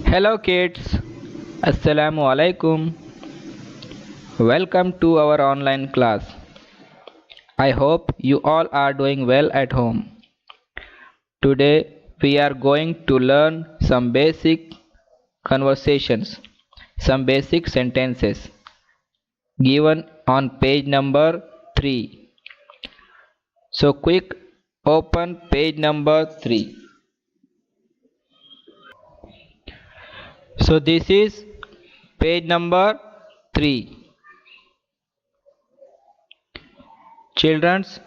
Hello kids, Assalamu alaikum. Welcome to our online class. I hope you all are doing well at home. Today we are going to learn some basic conversations, some basic sentences given on page number 3. So quick open page number 3. So this is page number 3. Children's,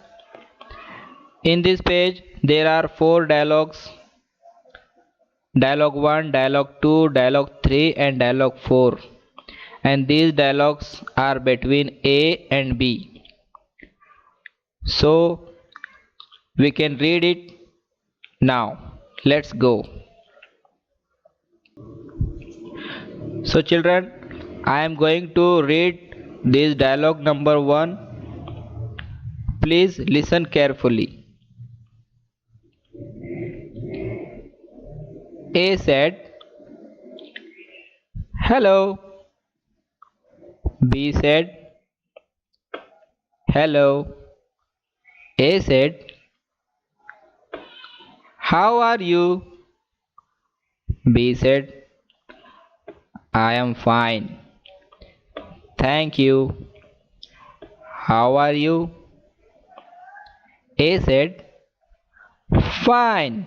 in this page there are 4 dialogues: dialogue 1, dialogue 2, dialogue 3 and dialogue 4, and these dialogues are between A and B. So we can read it now. Let's go. So children, I am going to read this dialogue number 1. Please listen carefully. A said, "Hello." B said, "Hello." A said, "How are you?" B said, "I am fine. Thank you. How are you?" A said, "Fine.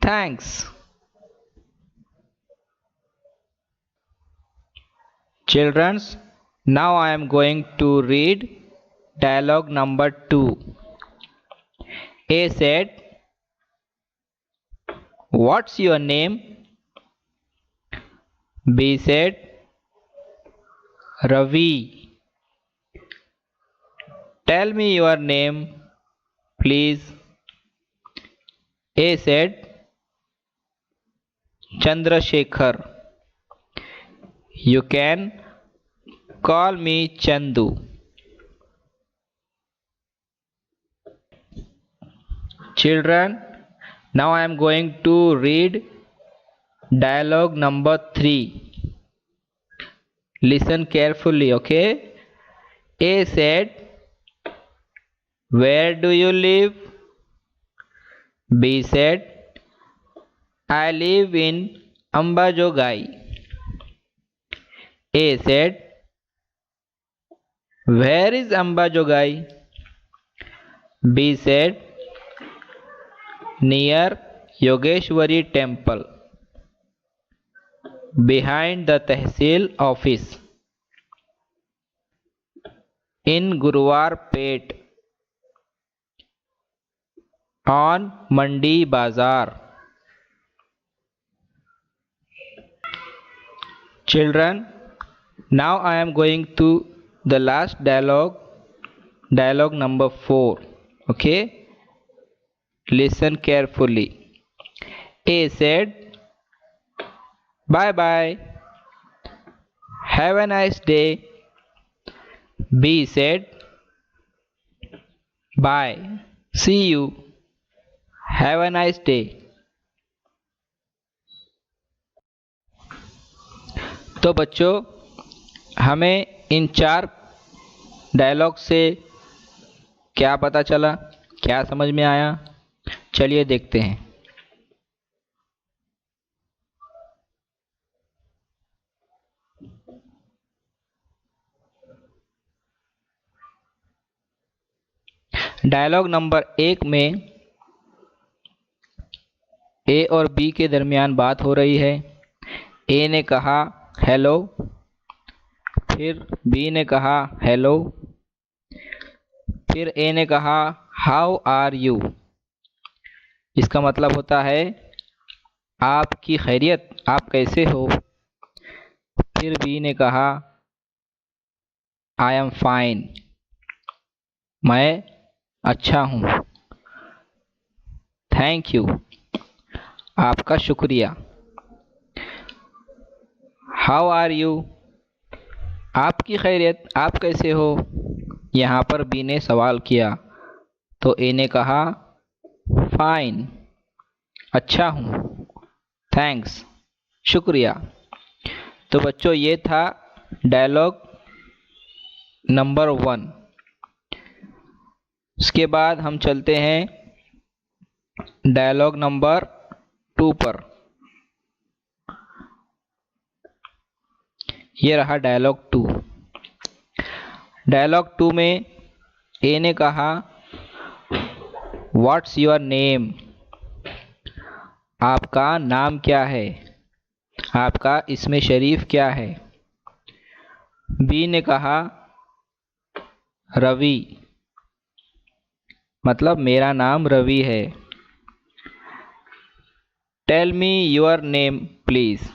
Thanks." Childrens, now I am going to read dialogue number 2. A said, "What's your name?" B said, "Ravi." "Tell me your name, please." A said, "Chandrasekhar." "You can call me Chandu." Children, now I am going to read dialogue number 3. Listen carefully, okay? A said, "Where do you live?" B said, "I live in Ambajogai." A said, "Where is Ambajogai?" B said, "Near Yogeshwari temple, behind the Tehsil office, in Gurwar Pet, on Mandi Bazar." Children, now I am going to the last dialogue, dialogue number 4. Okay? Listen carefully. A said, "Bye bye. Have a nice day." B said, "Bye. See you. Have a nice day." तो बच्चों, हमें इन 4 dialogue से क्या पता चला, क्या समझ में आया? चलिए देखते हैं। डायलॉग नंबर 1 में ए और बी के दरमियान बात हो रही है। ए ने कहा हेलो, फिर बी ने कहा हेलो, फिर ए ने कहा हाउ आर यू। इसका मतलब होता है आपकी खैरियत, आप कैसे हो। फिर बी ने कहा आई एम फाइन, मैं अच्छा हूँ। थैंक यू, आपका शुक्रिया। हाउ आर यू, आपकी खैरियत, आप कैसे हो। यहाँ पर बी ने सवाल किया तो ए ने कहा फाइन, अच्छा हूँ। थैंक्स, शुक्रिया। तो बच्चों ये था डायलॉग नंबर 1। उसके बाद हम चलते हैं डायलॉग नंबर 2 पर। ये रहा डायलॉग 2। डायलॉग 2 में ए ने कहा, व्हाट्स योर नेम? आपका नाम क्या है? आपका इसमें शरीफ क्या है? बी ने कहा, रवि, मतलब मेरा नाम रवि है। Tell me your name please.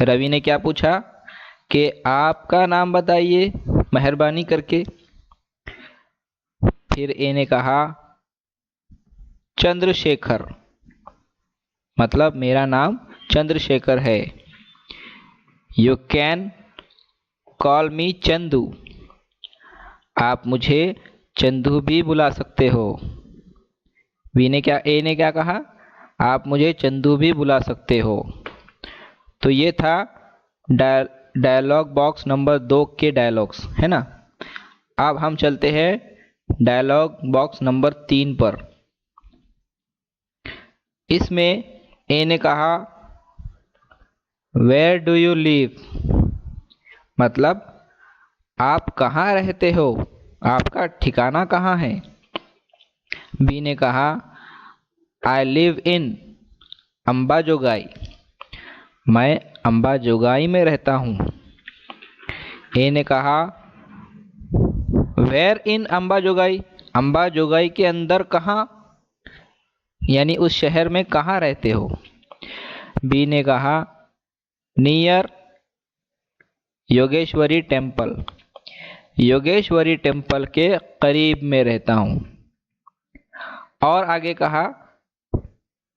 Ravi ने क्या पूछा कि आपका नाम बताइए मेहरबानी करके। फिर ए ने कहा, चंद्रशेखर, मतलब मेरा नाम चंद्रशेखर है। यू कैन कॉल मी चंदू, आप मुझे चंदू भी बुला सकते हो। ए ने क्या कहा, आप मुझे चंदू भी बुला सकते हो। तो ये था डायलॉग बॉक्स नंबर 2 के डायलॉग्स, है ना। अब हम चलते हैं डायलॉग बॉक्स नंबर 3 पर। इसमें ए ने कहा, वेयर डू यू लिव, मतलब आप कहाँ रहते हो, आपका ठिकाना कहाँ है। बी ने कहा, आई लिव इन अंबाजोगाई, मैं अंबाजोगाई में रहता हूँ। ए ने कहा, वेयर इन अंबाजोगाई, अंबाजोगाई के अंदर कहाँ, यानी उस शहर में कहाँ रहते हो। बी ने कहा, near Yogeshwari temple, Yogeshwari temple के करीब में रहता हूँ। और आगे कहा,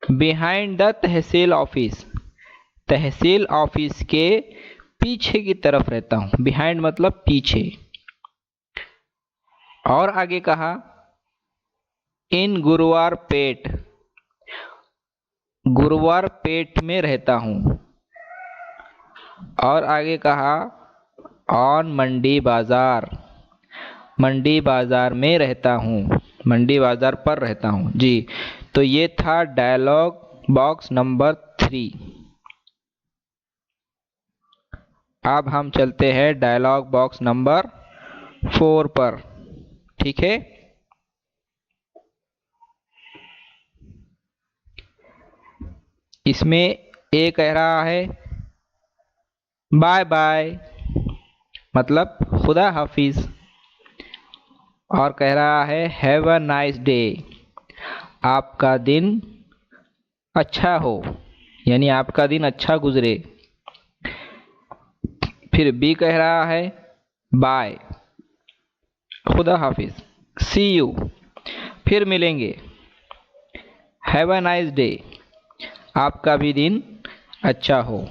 behind the tehsil office, tehsil office के पीछे की तरफ रहता हूँ। बिहाइंड मतलब पीछे। और आगे कहा, इन गुरुवार पेट, गुरुवार पेट में रहता हूँ। और आगे कहा, ऑन मंडी बाजार, मंडी बाजार में रहता हूँ, मंडी बाजार पर रहता हूँ जी। तो ये था डायलॉग बॉक्स नंबर 3। अब हम चलते हैं डायलॉग बॉक्स नंबर 4 पर, ठीक है। इसमें ए कह रहा है बाय बाय, मतलब खुदा हाफिज। और कह रहा है हैव अ नाइस डे, आपका दिन अच्छा हो, यानी आपका दिन अच्छा गुजरे। फिर बी कह रहा है बाय, खुदा हाफिज, सी यू, फिर मिलेंगे। हैव अ नाइस डे, आपका भी दिन अच्छा हो।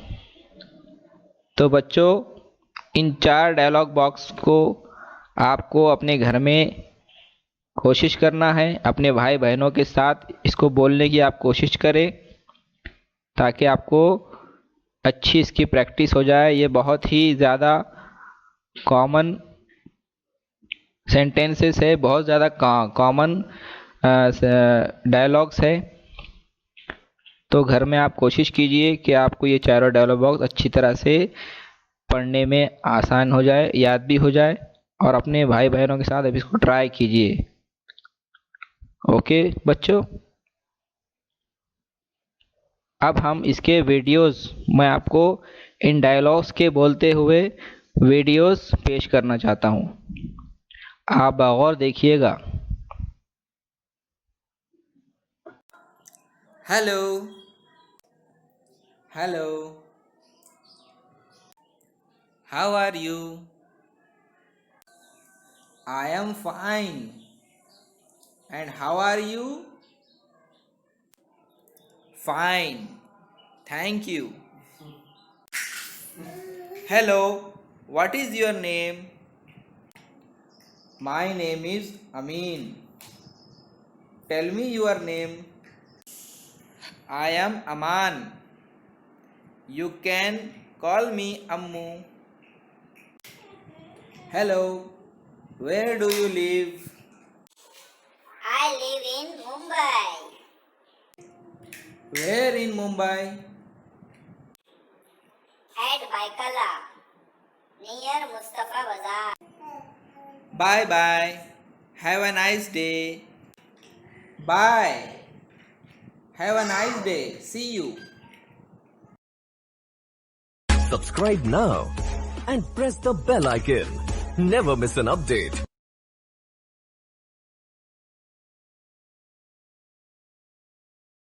तो बच्चों इन 4 डायलॉग बॉक्स को आपको अपने घर में कोशिश करना है, अपने भाई बहनों के साथ इसको बोलने की आप कोशिश करें, ताकि आपको अच्छी इसकी प्रैक्टिस हो जाए। ये बहुत ही ज़्यादा कॉमन सेंटेंसेस है, बहुत ज़्यादा कॉमन डायलॉग्स है। तो घर में आप कोशिश कीजिए कि आपको ये चारों डायलॉग बॉक्स अच्छी तरह से पढ़ने में आसान हो जाए, याद भी हो जाए। और अपने भाई बहनों के साथ अब इसको ट्राई कीजिए। ओके बच्चों, अब हम इसके वीडियोस, मैं आपको इन डायलॉग्स के बोलते हुए वीडियोस पेश करना चाहता हूँ, आप गौर देखिएगा। Hello, hello, how are you? I am fine, and how are you? Fine, thank you. Hello, what is your name? My name is Amin. Tell me your name. I am Aman. You can call me Ammu. Hello, where do you live? I live in Mumbai Where in Mumbai? at Baikala near Mustafa Bazar. Bye bye. Have a nice day. Bye. Have a nice day. See you. Subscribe now and press the bell icon. Never miss an update.